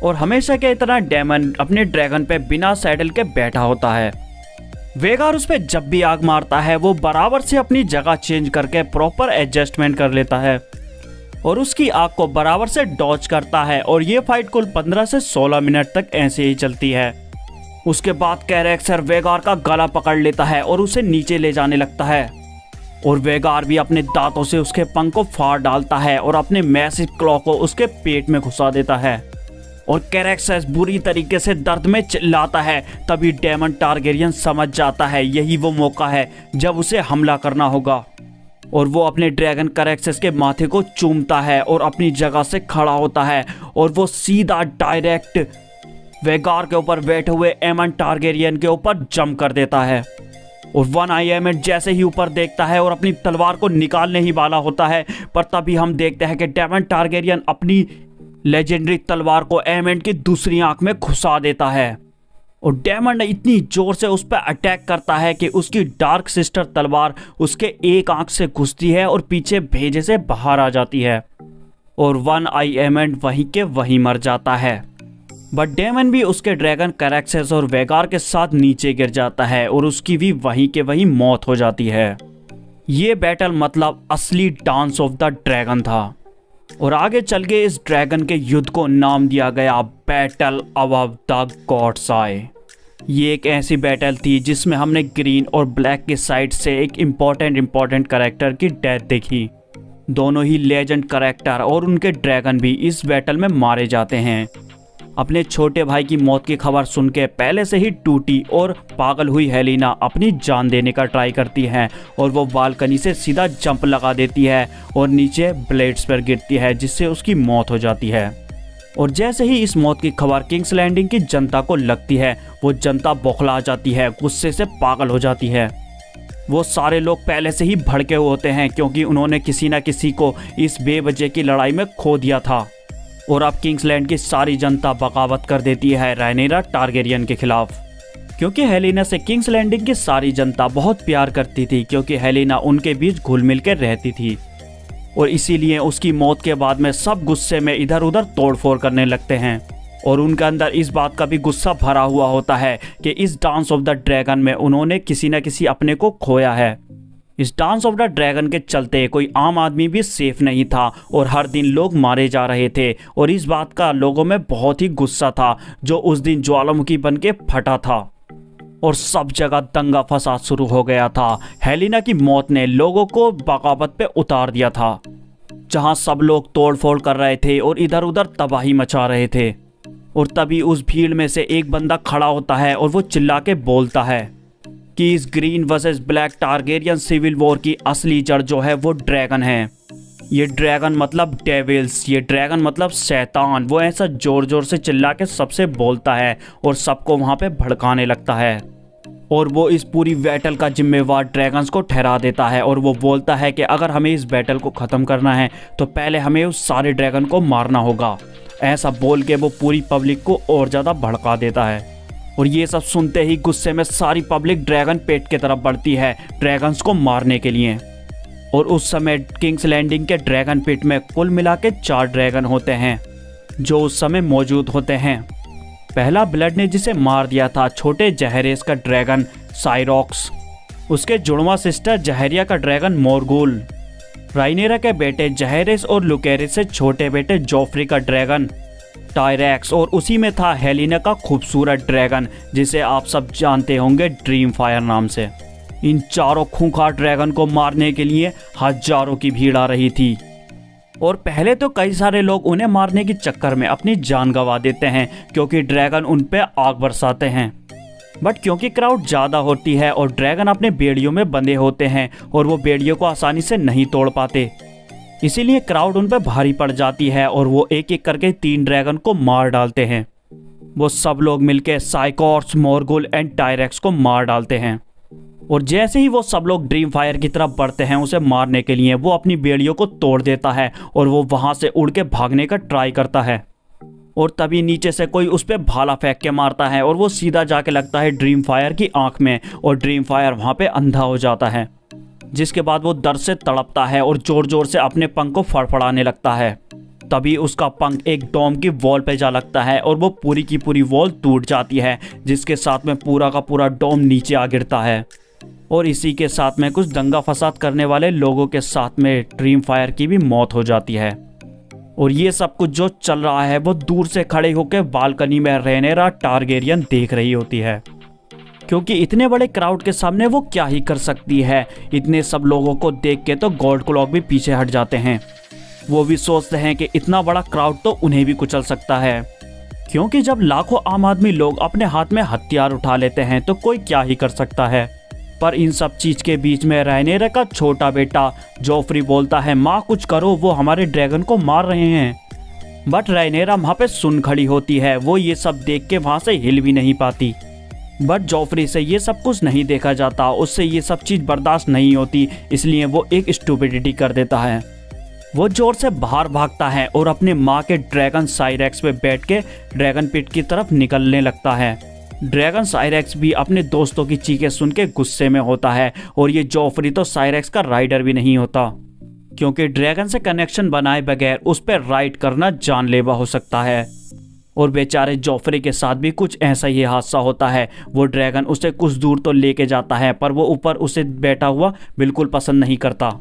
और हमेशा के तरह डेमन अपने ड्रैगन पे बिना सैडल के बैठा होता है। वेगार उस पर जब भी आग मारता है वो बराबर से अपनी जगह चेंज करके प्रॉपर एडजस्टमेंट कर लेता है और उसकी आग को बराबर से डॉज करता है। और ये फाइट कुल 15 से 16 मिनट तक ऐसे ही चलती है। उसके बाद कैरेक्टर वेगार का गला पकड़ लेता है और उसे नीचे ले जाने लगता है और वेगार भी अपने दांतों से उसके पंख को फाड़ डालता है और अपने मैसिव क्लॉ को उसके पेट में घुसा देता है और कैरेक्टर बुरी तरीके से दर्द में चिल्लाता है। तभी डेमन टारगेरियन समझ जाता है यही वो मौका है जब उसे हमला करना होगा और वो अपने ड्रैगन कैरेक्टर के माथे को चूमता है और अपनी जगह से खड़ा होता है और वो सीधा डायरेक्ट वेगार के ऊपर बैठे हुए एमंड टारगेरियन के ऊपर जंप कर देता है। और वन आई एमंड जैसे ही ऊपर देखता है और अपनी तलवार को निकालने ही वाला होता है, पर तभी हम देखते हैं कि डेमन टारगेरियन अपनी लेजेंडरी तलवार को एमंड की दूसरी आंख में घुसा देता है और डेमन इतनी जोर से उस पर अटैक करता है कि उसकी डार्क सिस्टर तलवार उसके एक आंख से घुसती है और पीछे भेजे से बाहर आ जाती है और वन आई एमंड वहीं के वहीं मर जाता है। बट डेमन भी उसके ड्रैगन कैरेक्टर्स और वेगार के साथ नीचे गिर जाता है और उसकी भी वहीं के वहीं मौत हो जाती है। ये बैटल मतलब असली डांस ऑफ द ड्रैगन था और आगे चल के इस ड्रैगन के युद्ध को नाम दिया गया बैटल ऑफ द गॉड्स आई। ये एक ऐसी बैटल थी जिसमें हमने ग्रीन और ब्लैक के साइड से एक इम्पोर्टेंट कैरेक्टर की डेथ देखी। दोनों ही लेजेंड कैरेक्टर और उनके ड्रैगन भी इस बैटल में मारे जाते हैं। अपने छोटे भाई की मौत की खबर सुन के पहले से ही टूटी और पागल हुई हेलिना अपनी जान देने का ट्राई करती है और वो बालकनी से सीधा जंप लगा देती है और नीचे ब्लेड्स पर गिरती है जिससे उसकी मौत हो जाती है। और जैसे ही इस मौत की खबर किंग्स लैंडिंग की जनता को लगती है वो जनता बौखला जाती है, गुस्से से पागल हो जाती है। वो सारे लोग पहले से ही भड़के हुए होते हैं क्योंकि उन्होंने किसी न किसी को इस बेवजह की लड़ाई में खो दिया था और अब किंग्सलैंड की सारी जनता बगावत कर देती है रायनेरा टारगेरियन के खिलाफ। क्योंकि हेलिना से किंग्स लैंडिंग की सारी जनता बहुत प्यार करती थी क्योंकि हेलिना उनके बीच घुल मिल कर रहती थी और इसीलिए उसकी मौत के बाद में सब गुस्से में इधर उधर तोड़फोड़ करने लगते हैं और उनके अंदर इस बात का भी गुस्सा भरा हुआ होता है कि इस डांस ऑफ द ड्रैगन में उन्होंने किसी न किसी अपने को खोया है। इस डांस ऑफ द ड्रैगन के चलते कोई आम आदमी भी सेफ नहीं था और हर दिन लोग मारे जा रहे थे और इस बात का लोगों में बहुत ही गुस्सा था जो उस दिन ज्वालामुखी बन के फटा था और सब जगह दंगा फसाद शुरू हो गया था। हेलिना की मौत ने लोगों को बगावत पे उतार दिया था जहां सब लोग तोड़फोड़ कर रहे थे और इधर उधर तबाही मचा रहे थे। और तभी उस भीड़ में से एक बंदा खड़ा होता है और वो चिल्ला के बोलता है कि इस green versus black Targaryen civil war की असली जड़ जो है वो ड्रैगन है। ये ड्रैगन मतलब डेविल्स, ये ड्रैगन मतलब शैतान। वो ऐसा जोर जोर से चिल्ला के सबसे बोलता है और सबको वहाँ पे भड़काने लगता है और वो इस पूरी बैटल का जिम्मेवार ड्रैगन्स को ठहरा देता है और वो बोलता है कि अगर हमें इस बैटल को ख़त्म करना है तो पहले हमें उस सारे ड्रैगन को मारना होगा। ऐसा बोल के वो पूरी पब्लिक को और ज़्यादा भड़का देता है और ये सब सुनते ही गुस्से में सारी पब्लिक ड्रैगन पेट की तरफ बढ़ती है ड्रैगन्स को मारने के लिए। और उस समय किंग्स लैंडिंग के ड्रैगन पिट में कुल मिला के 4 ड्रैगन होते हैं जो उस समय मौजूद होते हैं। पहला ब्लड ने जिसे मार दिया था छोटे जहरेस का ड्रैगन साइरॉक्स, उसके जुड़वा सिस्टर जहरिया का ड्रैगन मोरगुल, राइनेरा के बेटे जहरेस और लुकेरिस से छोटे बेटे जोफ्री का ड्रैगन टायरेक्स और उसी में था हेलिना का खूबसूरत ड्रैगन जिसे आप सब जानते होंगे ड्रीम फायर नाम से। इन चारों खूंखार ड्रैगन को मारने के लिए हजारों की भीड़ आ रही थी। और पहले तो कई सारे लोग उन्हें मारने के चक्कर में अपनी जान गंवा देते हैं क्योंकि ड्रैगन उन पे आग बरसाते हैं। बट क्योंकि क्राउड ज़्यादा होती है और ड्रैगन अपने बेड़ियों में बंधे होते हैं और वो बेड़ियों को आसानी से नहीं तोड़ पाते, इसीलिए क्राउड उन पर भारी पड़ जाती है और वो एक एक करके 3 ड्रैगन को मार डालते हैं। वो सब लोग मिलकर साइकोर्स, मोरगुल एंड टायरेक्स को मार डालते हैं। और जैसे ही वो सब लोग ड्रीम फायर की तरफ बढ़ते हैं उसे मारने के लिए, वो अपनी बेड़ियों को तोड़ देता है और वो वहाँ से उड़ के भागने का ट्राई करता है। और तभी नीचे से कोई उस पर भाला फेंक के मारता है और वो सीधा जाके लगता है ड्रीम फायर की आंख में और ड्रीम फायर वहाँ पे अंधा हो जाता है, जिसके बाद वो दर्द से तड़पता है और जोर जोर से अपने पंख को फड़फड़ाने लगता है। तभी उसका पंख एक डोम की वॉल पे जा लगता है और वो पूरी की पूरी वॉल टूट जाती है, जिसके साथ में पूरा का पूरा डोम नीचे आ गिरता है। और इसी के साथ में कुछ दंगा फसाद करने वाले लोगों के साथ में ड्रीम फायर की भी मौत हो जाती है। और ये सब कुछ जो चल रहा है वो दूर से खड़े होकर बालकनी में रैनेरा टारगेरियन देख रही होती है, क्योंकि इतने बड़े क्राउड के सामने वो क्या ही कर सकती है। इतने सब लोगों को देख के तो गॉड क्लॉक भी पीछे हट जाते हैं। वो भी सोचते हैं कि इतना बड़ा क्राउड तो उन्हें भी कुचल सकता है, क्योंकि जब लाखों आम आदमी लोग अपने हाथ में हथियार उठा लेते हैं तो कोई क्या ही कर सकता है। पर इन सब चीज के बीच में रैनेरा का छोटा बेटा जोफ्री बोलता है, माँ कुछ करो, वो हमारे ड्रैगन को मार रहे हैं। बट रैनेरा वहाँ पे सुन खड़ी होती है, वो ये सब देख के वहाँ से हिल भी नहीं पाती। बट जोफ्री से ये सब कुछ नहीं देखा जाता, उससे ये सब चीज़ बर्दाश्त नहीं होती, इसलिए वो एक स्टूपिडिटी कर देता है। वो जोर से बाहर भागता है और अपने माँ के ड्रैगन साइरेक्स पे बैठ के ड्रैगन पिट की तरफ निकलने लगता है। ड्रैगन साइरेक्स भी अपने दोस्तों की चीखें सुन के गुस्से में होता है और ये जोफ्री तो साइरेक्स का राइडर भी नहीं होता, क्योंकि ड्रैगन से कनेक्शन बनाए बगैर उस पर राइड करना जानलेवा हो सकता है। और बेचारे जोफ्री के साथ भी कुछ ऐसा ही हादसा होता है। वो ड्रैगन उसे कुछ दूर तो लेके जाता है पर वो ऊपर उसे बैठा हुआ बिल्कुल पसंद नहीं करता।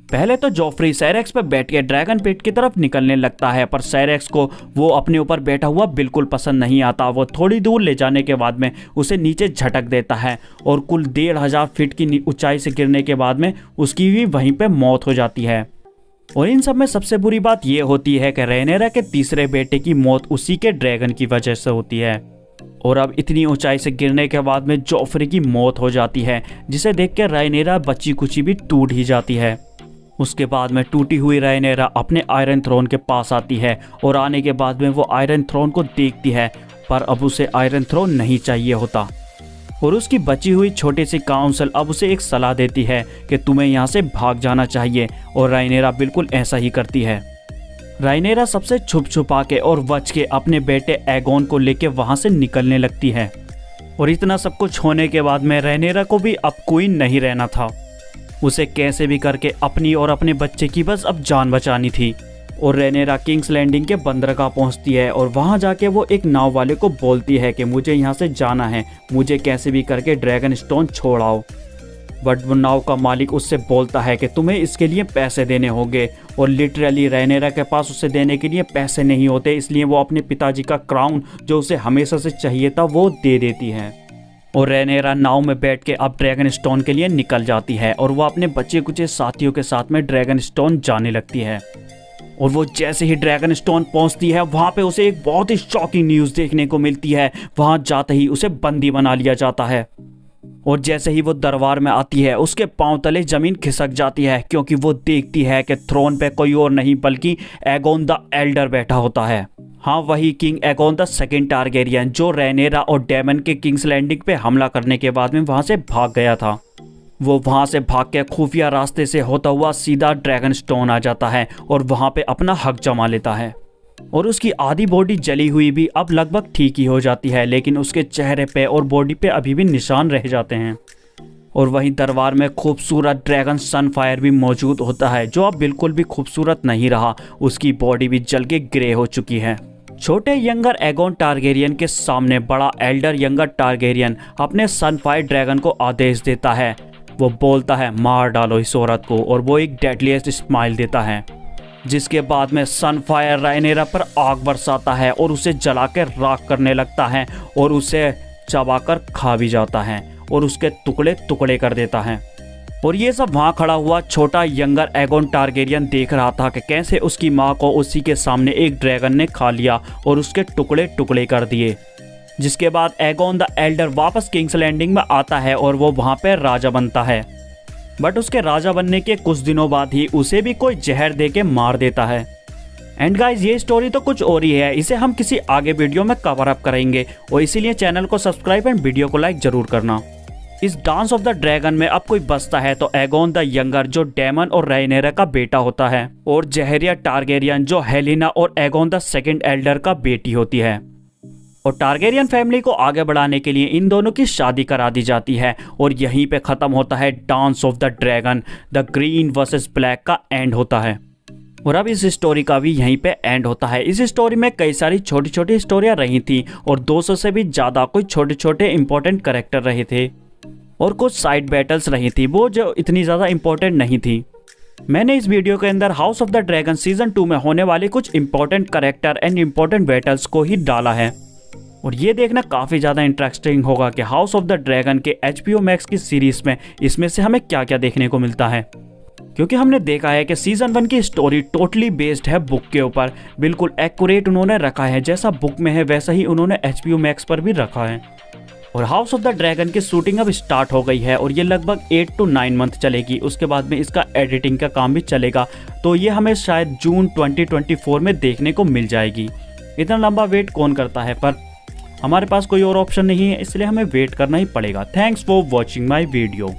पहले तो जोफ्री साइरेक्स पर बैठ के ड्रैगन पिट की तरफ निकलने लगता है, पर साइरेक्स को वो अपने ऊपर बैठा हुआ बिल्कुल पसंद नहीं आता। वो थोड़ी दूर ले जाने के बाद में उसे नीचे झटक देता है और कुल 1500 फीट की ऊंचाई से गिरने के बाद में उसकी भी वहीं पे मौत हो जाती है। और इन सब में सबसे बुरी बात यह होती है कि रैनेरा के तीसरे बेटे की मौत उसी के ड्रैगन की वजह से होती है। और अब इतनी ऊंचाई से गिरने के बाद में जोफ्री की मौत हो जाती है, जिसे देख कर रैनेरा बची कुची भी टूट ही जाती है। उसके बाद में टूटी हुई रैनेरा अपने आयरन थ्रोन के पास आती है और आने के बाद में वो आयरन थ्रोन को देखती है, पर अब उसे आयरन थ्रोन नहीं चाहिए होता। और उसकी बची हुई छोटी सी काउंसिल अब उसे एक सलाह देती है कि तुम्हें यहाँ से भाग जाना चाहिए, और रैनेरा बिल्कुल ऐसा ही करती है। रैनेरा सबसे छुप छुपा के और बच के अपने बेटे एगोन को लेके वहाँ से निकलने लगती है। और इतना सब कुछ होने के बाद में रैनेरा को भी अब क्वीन नहीं रहना था, उसे कैसे भी करके अपनी और अपने बच्चे की बस अब जान बचानी थी। और रैनेरा किंग्स लैंडिंग के बंदरगाह पहुंचती है और वहां जाके वो एक नाव वाले को बोलती है कि मुझे यहां से जाना है, मुझे कैसे भी करके ड्रैगन स्टोन छोड़ाओ। बट वो नाव का मालिक उससे बोलता है कि तुम्हें इसके लिए पैसे देने होंगे, और लिटरली रैनेरा के पास उसे देने के लिए पैसे नहीं होते, इसलिए वो अपने पिताजी का क्राउन जो उसे हमेशा से चाहिए था वो दे देती है। और रैनेरा नाव में बैठ के अब ड्रैगन स्टोन के लिए निकल जाती है और वो अपने बच्चे कुचे साथियों के साथ में ड्रैगन स्टोन जाने लगती है। और वो जैसे ही ड्रैगन स्टोन पहुंचती है वहाँ पे उसे एक बहुत ही शॉकिंग न्यूज़ देखने को मिलती है। वहाँ जाते ही उसे बंदी बना लिया जाता है, और जैसे ही वो दरबार में आती है उसके पांव तले जमीन खिसक जाती है, क्योंकि वो देखती है कि थ्रोन पे कोई और नहीं बल्कि एगोन द एल्डर बैठा होता है। हाँ, वही king Aegon the second Targaryen जो रैनेरा और डेमन के किंग्स लैंडिंग पे हमला करने के बाद में वहाँ से भाग गया था। वो वहाँ से भाग के खुफिया रास्ते से होता हुआ सीधा ड्रैगन स्टोन आ जाता है और वहाँ पे अपना हक जमा लेता है। और उसकी आधी बॉडी जली हुई भी अब लगभग ठीक ही हो जाती है, लेकिन उसके चेहरे पे और बॉडी पे अभी भी निशान रह जाते हैं। और वहीं दरबार में खूबसूरत ड्रैगन सनफायर भी मौजूद होता है, जो अब बिल्कुल भी खूबसूरत नहीं रहा, उसकी बॉडी भी जल के ग्रे हो चुकी है। छोटे यंगर एगोन टारगेरियन के सामने बड़ा एल्डर यंगर टारगेरियन अपने सनफायर ड्रैगन को आदेश देता है। वो बोलता है मार डालो इस औरत को, और वो एक डेडलीस्ट स्माइल देता है, जिसके बाद में सनफायर रैनेरा पर आग बरसाता है और उसे जलाकर राख करने लगता है और उसे चबाकर खा भी जाता है। और उसके टुकड़े टुकड़े कर देता है। और ये सब वहाँ खड़ा हुआ छोटा यंगर एगोन टारगेरियन देख रहा था कि कैसे उसकी माँ को उसी के सामने एक ड्रैगन ने खा लिया और उसके टुकड़े टुकड़े कर दिए। जिसके बाद एगोन द एल्डर वापस किंग्स लैंडिंग में आता है और वो वहाँ पे राजा बनता है। बट उसके राजा बनने के कुछ दिनों बाद ही उसे भी कोई जहर दे के मार देता है। एंड गाइज ये स्टोरी तो कुछ और ही है, इसे हम किसी आगे वीडियो में कवर अप करेंगे और इसीलिए चैनल को सब्सक्राइब एंड वीडियो को लाइक जरूर करना। इस डांस ऑफ द ड्रैगन में अब कोई बचता है तो एगोन द यंगर जो डेमन और रायनेरा का बेटा होता है, और जहरिया टारगेरियन जो हेलिना और एगोन द सेकंड एल्डर का बेटी होती है। और टारगेरियन फैमिली को आगे बढ़ाने के लिए इन दोनों की शादी करा दी जाती है और यहीं पे खत्म होता है dance of the dragon, the green versus black का एंड होता है। और अब इस स्टोरी का भी यहीं पे एंड होता है। इस स्टोरी में कई सारी छोटी छोटी स्टोरियां रही थी और 200 से भी ज़्यादा कोई छोटे छोटे इंपॉर्टेंट कैरेक्टर रहे थे और कुछ साइड बैटल्स रही थी वो जो इतनी ज़्यादा इंपॉर्टेंट नहीं थी। मैंने इस वीडियो के अंदर house of the dragon season 2 में होने वाले कुछ important character and important battles को ही डाला है और ये देखना काफ़ी ज़्यादा इंटरेस्टिंग होगा कि हाउस ऑफ द ड्रैगन के HBO Max की सीरीज़ में इसमें से हमें क्या क्या देखने को मिलता है। क्योंकि हमने देखा है कि सीजन 1 की स्टोरी टोटली बेस्ड है बुक के ऊपर, बिल्कुल एक्यूरेट उन्होंने रखा है, जैसा बुक में है वैसा ही उन्होंने HBO Max पर भी रखा है। और हाउस ऑफ द ड्रैगन की शूटिंग अब स्टार्ट हो गई है और ये लगभग 8 to 9 मंथ चलेगी। उसके बाद में इसका एडिटिंग का काम भी चलेगा, तो ये हमें शायद जून 2024 में देखने को मिल जाएगी। इतना लंबा वेट कौन करता है, पर हमारे पास कोई और ऑप्शन नहीं है, इसलिए हमें वेट करना ही पड़ेगा। Thanks for watching my video.